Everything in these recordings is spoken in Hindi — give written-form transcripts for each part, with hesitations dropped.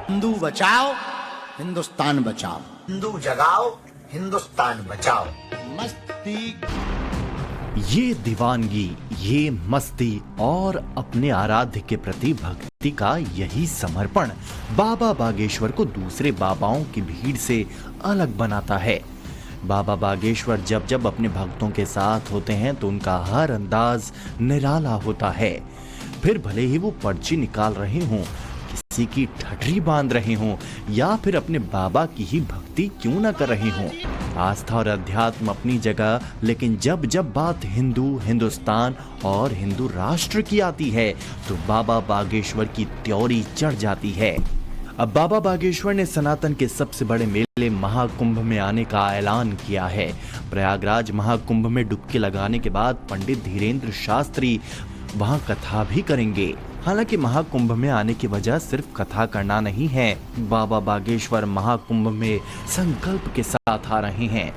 हिंदू बचाओ, हिंदुस्तान बचाओ। हिंदू जगाओ, हिंदुस्तान बचाओ। मस्ती, ये दीवानगी, ये मस्ती और अपने आराध्य के प्रति भक्ति का यही समर्पण बाबा बागेश्वर को दूसरे बाबाओं की भीड़ से अलग बनाता है। बाबा बागेश्वर जब जब अपने भक्तों के साथ होते हैं तो उनका हर अंदाज निराला होता है। फिर भले ही वो पर्ची निकाल रहे हों, किसी की ठठरी बांध रहे हों या फिर अपने बाबा की ही भक्ति क्यों न कर रहे हों। आस्था और अध्यात्म अपनी जगह, लेकिन जब जब बात हिंदू, हिंदुस्तान और हिंदू राष्ट्र की आती है तो बाबा बागेश्वर की त्योरी चढ़ जाती है। अब बाबा बागेश्वर ने सनातन के सबसे बड़े मेले महाकुंभ में आने का ऐलान किया है। प्रयागराज महाकुंभ में डुबकी लगाने के बाद पंडित धीरेन्द्र शास्त्री वहां कथा भी करेंगे। हालांकि महाकुंभ में आने की वजह सिर्फ कथा करना नहीं है, बाबा बागेश्वर महाकुंभ में संकल्प के साथ आ रहे हैं।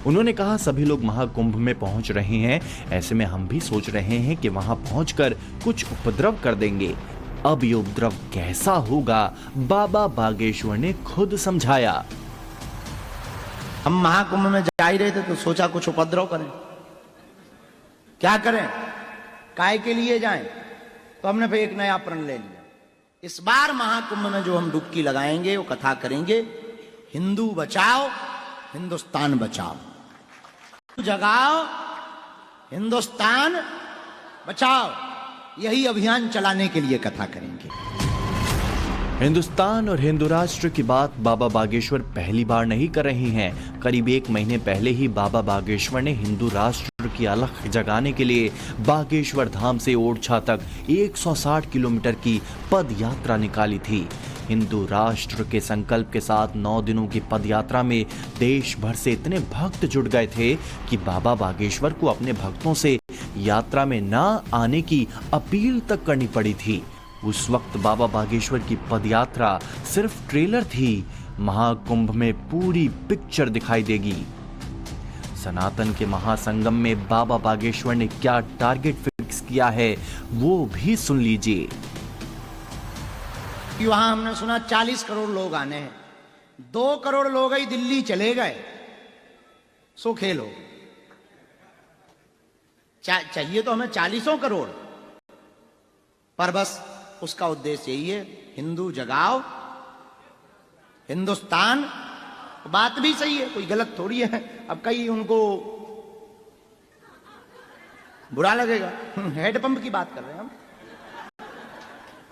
उन्होंने कहा सभी लोग महाकुंभ में पहुंच रहे हैं, ऐसे में हम भी सोच रहे हैं कि वहां पहुंचकर कुछ उपद्रव कर देंगे। अब ये उपद्रव कैसा होगा, बाबा बागेश्वर ने खुद समझाया। हम महाकुंभ में जा ही रहे थे तो सोचा कुछ उपद्रव करें। क्या करें, काय के लिए जाएं? तो हमने फिर एक नया प्रण ले लिया। इस बार महाकुंभ में जो हम डुबकी लगाएंगे, वो कथा करेंगे, हिंदू बचाओ, हिंदुस्तान बचाओ। जगाओ, हिंदुस्तान बचाओ, यही अभियान चलाने के लिए कथा करेंगे। हिंदुस्तान और हिंदू राष्ट्र की बात बाबा बागेश्वर पहली बार नहीं कर रहे हैं। करीब 1 महीने पहले ही बाबा बागेश्वर ने हिंदू राष्ट्र की अलख जगाने के लिए बागेश्वर धाम से ओरछा तक 160 किलोमीटर की पद यात्रा निकाली थी। हिंदू राष्ट्र के संकल्प के साथ 9 दिनों की पद यात्रा में देश भर से इतने भक्त जुट गए थे कि बाबा बागेश्वर को अपने भक्तों से यात्रा में न आने की अपील तक करनी पड़ी थी। उस वक्त बाबा बागेश्वर की पदयात्रा सिर्फ ट्रेलर थी, महाकुंभ में पूरी पिक्चर दिखाई देगी। सनातन के महासंगम में बाबा बागेश्वर ने क्या टारगेट फिक्स किया है वो भी सुन लीजिए। वहां हमने सुना 40 करोड़ लोग आने हैं। 2 करोड़ लोग ही दिल्ली चले गए, सो खेल हो। चाहिए तो हमें 40 करोड़, पर बस उसका उद्देश्य यही है, हिंदू जगाओ, हिंदुस्तान। बात भी सही है, कोई गलत थोड़ी है। अब कई उनको बुरा लगेगा, हेडपंप की बात कर रहे हैं हम।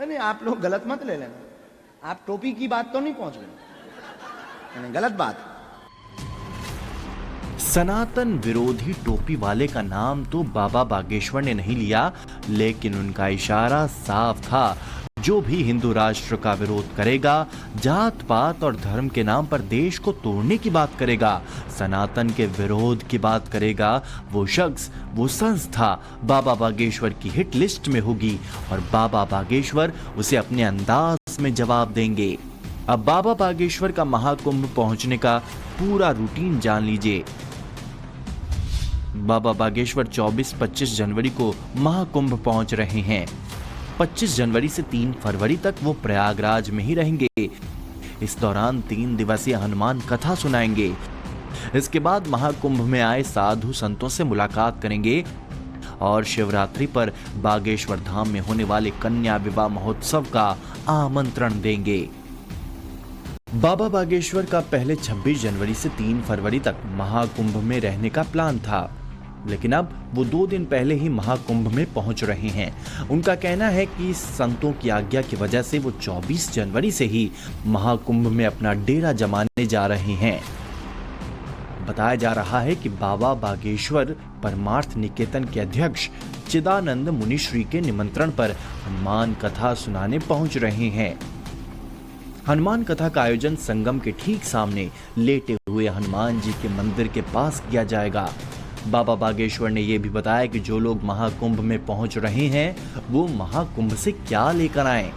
नहीं, आप लोग गलत मत ले लेना, आप टोपी की बात तो नहीं पहुंच गए, गलत बात। सनातन विरोधी टोपी वाले का नाम तो बाबा बागेश्वर ने नहीं लिया, लेकिन उनका इशारा साफ था। जो भी हिंदू राष्ट्र का विरोध करेगा, जात पात और धर्म के नाम पर देश को तोड़ने की बात करेगा, सनातन के विरोध की बात करेगा, वो शख्स, वो संस्था बाबा बागेश्वर की हिट लिस्ट में होगी और बाबा बागेश्वर उसे अपने अंदाज में जवाब देंगे। अब बाबा बागेश्वर का महाकुंभ पहुंचने का पूरा रूटीन जान लीजिए। बाबा बागेश्वर 24-25 जनवरी को महाकुंभ पहुंच रहे हैं। 25 जनवरी से 3 फरवरी तक वो प्रयागराज में ही रहेंगे। इस दौरान 3 दिवसीय हनुमान कथा सुनाएंगे। इसके बाद महाकुंभ में आए साधु संतों से मुलाकात करेंगे और शिवरात्रि पर बागेश्वर धाम में होने वाले कन्या विवाह महोत्सव का आमंत्रण देंगे। बाबा बागेश्वर का पहले 26 जनवरी से 3 फरवरी तक महाकुंभ में रहने का प्लान था, लेकिन अब वो 2 दिन पहले ही महाकुंभ में पहुंच रहे हैं। उनका कहना है कि संतों की आज्ञा की वजह से वो 24 जनवरी से ही महाकुंभ में अपना डेरा जमाने जा रहे हैं। बताया जा रहा है कि बाबा बागेश्वर परमार्थ निकेतन के अध्यक्ष चिदानंद मुनिश्री के निमंत्रण पर हनुमान कथा सुनाने पहुंच रहे हैं। हनुमान कथा का आयोजन संगम के ठीक सामने लेटे हुए हनुमान जी के मंदिर के पास किया जाएगा। बाबा बागेश्वर ने यह भी बताया कि जो लोग महाकुंभ में पहुंच रहे हैं वो महाकुंभ से क्या लेकर आए।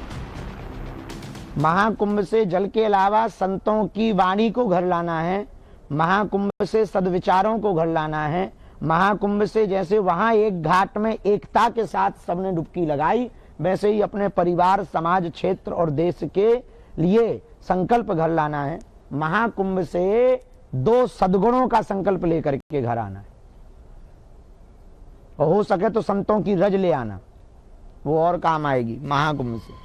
महाकुंभ से जल के अलावा संतों की वाणी को घर लाना है, महाकुंभ से सद्विचारों को घर लाना है। महाकुंभ से जैसे वहां एक घाट में एकता के साथ सबने डुबकी लगाई, वैसे ही अपने परिवार, समाज, क्षेत्र और देश के लिए संकल्प घर लाना है, महाकुंभ से 2 सद्गुणों का संकल्प लेकर के घर आना है। और हो सके तो संतों की रज ले आना, वो और काम आएगी महाकुंभ से।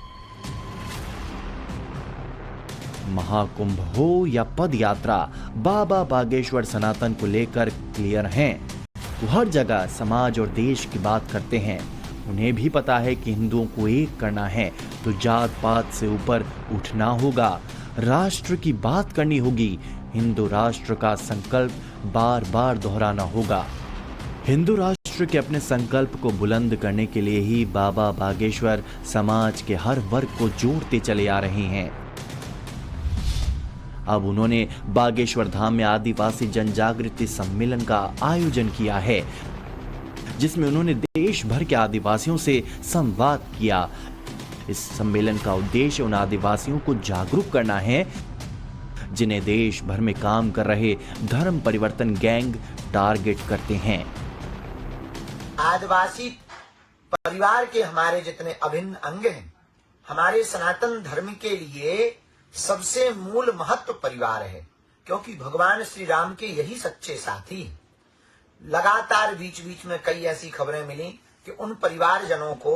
महाकुंभ हो या पद यात्रा, बाबा बागेश्वर सनातन को लेकर क्लियर हैं। वो हर जगह समाज और देश की बात करते हैं। उन्हें भी पता है कि हिंदुओं को एक करना है तो जात पात से ऊपर उठना होगा, राष्ट्र की बात करनी होगी, हिंदू राष्ट्र का संकल्प बार बार दोहराना होगा। हिंदू राष्ट्र के अपने संकल्प को बुलंद करने के लिए ही बाबा बागेश्वर समाज के हर वर्ग को जोड़ते चले आ रहे हैं। अब उन्होंने बागेश्वर धाम में आदिवासी जनजागृति सम्मेलन का आयोजन किया है, जिसमें उन्होंने देश भर के आदिवासियों से संवाद किया। इस सम्मेलन का उद्देश्य उन आदिवासियों को जागरूक करना है जिन्हें देश भर में काम कर रहे धर्म परिवर्तन गैंग टारगेट करते हैं। आदिवासी परिवार के हमारे जितने अभिन्न अंग हैं, हमारे सनातन धर्म के लिए सबसे मूल महत्व परिवार है, क्योंकि भगवान श्री राम के यही सच्चे साथी हैं। लगातार बीच बीच में कई ऐसी खबरें मिली कि उन परिवारजनों को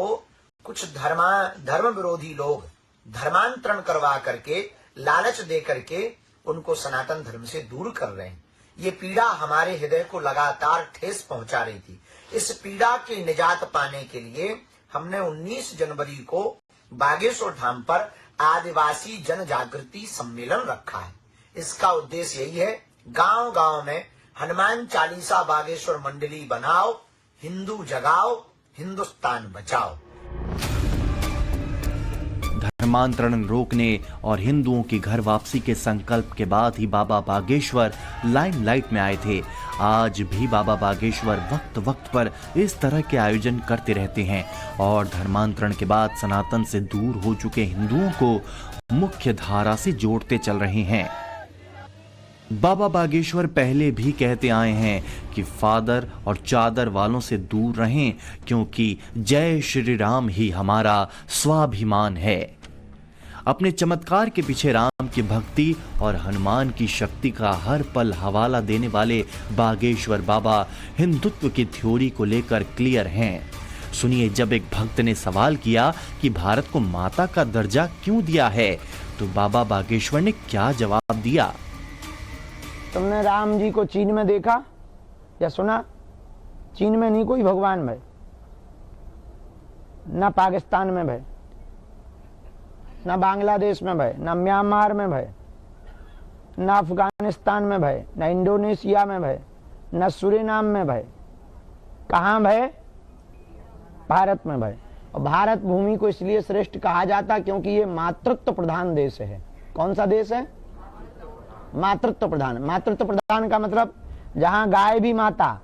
कुछ धर्म विरोधी लोग धर्मांतरण करवा करके, लालच दे करके उनको सनातन धर्म से दूर कर रहे हैं। ये पीड़ा हमारे हृदय को लगातार ठेस पहुंचा रही थी। इस पीड़ा के निजात पाने के लिए हमने 19 जनवरी को बागेश्वर धाम पर आदिवासी जन जागृति सम्मेलन रखा है। इसका उद्देश्य यही है, गांव गांव में हनुमान चालीसा बागेश्वर मंडली बनाओ, हिंदू जगाओ, हिंदुस्तान बचाओ। धर्मांतरण रोकने और हिंदुओं की घर वापसी के संकल्प के बाद ही बाबा बागेश्वर लाइमलाइट में आए थे। आज भी बाबा बागेश्वर वक्त वक्त पर इस तरह के आयोजन करते रहते हैं और धर्मांतरण के बाद सनातन से दूर हो चुके हिंदुओं को मुख्य धारा से जोड़ते चल रहे हैं। बाबा बागेश्वर पहले भी कहते आए हैं कि फादर और चादर वालों से दूर रहें, क्योंकि जय श्री राम ही हमारा स्वाभिमान है। अपने चमत्कार के पीछे राम की भक्ति और हनुमान की शक्ति का हर पल हवाला देने वाले बागेश्वर बाबा हिंदुत्व की थ्योरी को लेकर क्लियर हैं। सुनिए, जब एक भक्त ने सवाल किया कि भारत को माता का दर्जा क्यों दिया है, तो बाबा बागेश्वर ने क्या जवाब दिया। तुमने राम जी को चीन में देखा या सुना? चीन में नहीं कोई भगवान भाई, ना पाकिस्तान में भाई, ना बांग्लादेश में भाई, ना म्यांमार में भाई, ना अफगानिस्तान में भाई, ना इंडोनेशिया में भाई, ना सूरीनाम में भाई। कहाँ भाई? भारत में भाई। और भारत भूमि को इसलिए श्रेष्ठ कहा जाता क्योंकि ये मातृत्व प्रधान देश है। कौन सा देश है? मातृत्व प्रधान। मातृत्व प्रधान का मतलब जहां गाय भी माता,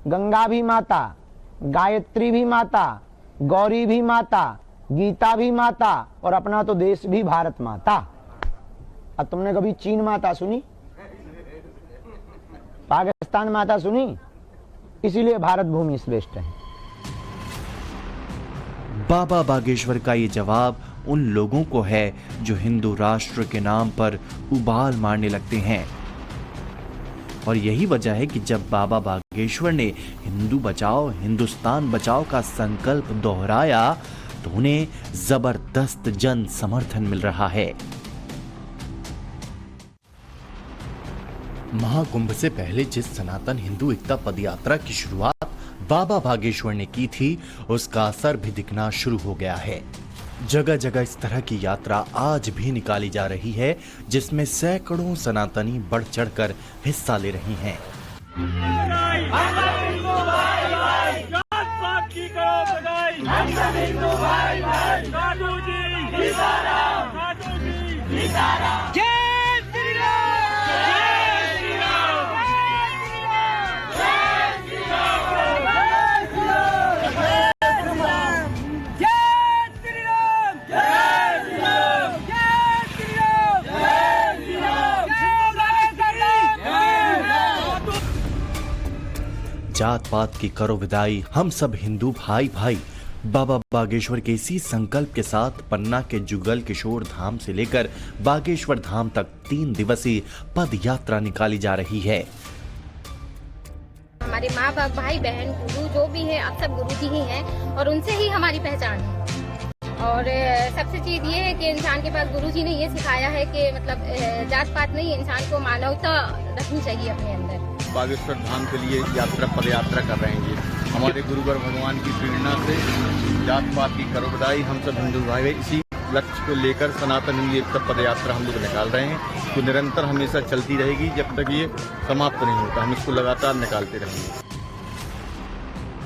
गंगा भी माता, गायत्री भी माता, गौरी भी माता, गीता भी माता और अपना तो देश भी भारत माता। अब तुमने कभी चीन माता सुनी? पाकिस्तान माता सुनी? इसीलिए भारत भूमि श्रेष्ठ है। बाबा बागेश्वर का ये जवाब उन लोगों को है जो हिंदू राष्ट्र के नाम पर उबाल मारने लगते हैं। और यही वजह है कि जब बाबा बागेश्वर ने हिंदू बचाओ हिंदुस्तान बचाओ का संकल्प दोहराया तो उन्हें जबरदस्त जन समर्थन मिल रहा है। महाकुंभ से पहले जिस सनातन हिंदू एकता पदयात्रा की शुरुआत बाबा बागेश्वर ने की थी, उसका असर भी दिखना शुरू हो गया है। जगह जगह इस तरह की यात्रा आज भी निकाली जा रही है, जिसमें सैकड़ों सनातनी बढ़ चढ़कर हिस्सा ले रही हैं। जात पात की करो विदाई, हम सब हिंदू भाई भाई। बाबा बागेश्वर के इसी संकल्प के साथ पन्ना के जुगल किशोर धाम से लेकर बागेश्वर धाम तक 3 दिवसीय पद यात्रा निकाली जा रही है। हमारे माँ बाप, भाई बहन, गुरु जो भी है, अब सब गुरु जी ही हैं और उनसे ही हमारी पहचान है। और सबसे चीज ये है कि इंसान के पास गुरु जी ने ये सिखाया है कि मतलब जात पात नहीं, इंसान को मानवता रखनी चाहिए अपने अंदर। बागेश्वर धाम के लिए पद यात्रा कर रहे हैं। ये हमारे गुरुवर भगवान की प्रेरणा से जात पात की करो बधाई, हम सब हिंदू भाई इसी लक्ष्य को लेकर सनातन हिंदू एकता पद यात्रा हम लोग निकाल रहे हैं, जो निरंतर हमेशा चलती रहेगी जब तक ये समाप्त नहीं होता। हम इसको लगातार निकालते रहेंगे।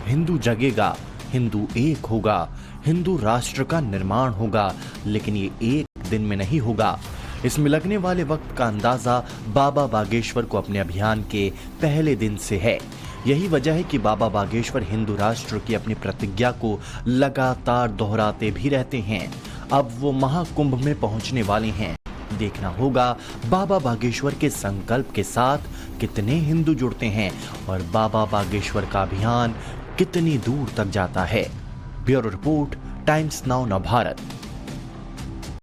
हिंदू जगेगा, हिंदू एक होगा, हिंदू राष्ट्र का निर्माण होगा, लेकिन ये एक दिन में नहीं होगा। इसमें लगने वाले वक्त का अंदाजा बाबा बागेश्वर को अपने अभियान के पहले दिन से है। यही वजह है कि बाबा बागेश्वर हिंदू राष्ट्र की अपनी प्रतिज्ञा को लगातार दोहराते भी रहते हैं। अब वो महाकुंभ में पहुंचने वाले हैं। देखना होगा बाबा बागेश्वर के संकल्प के साथ कितने हिंदू जुड़ते हैं और बाबा बागेश्वर का अभियान कितनी दूर तक जाता है। Bureau report, times now Navbharat.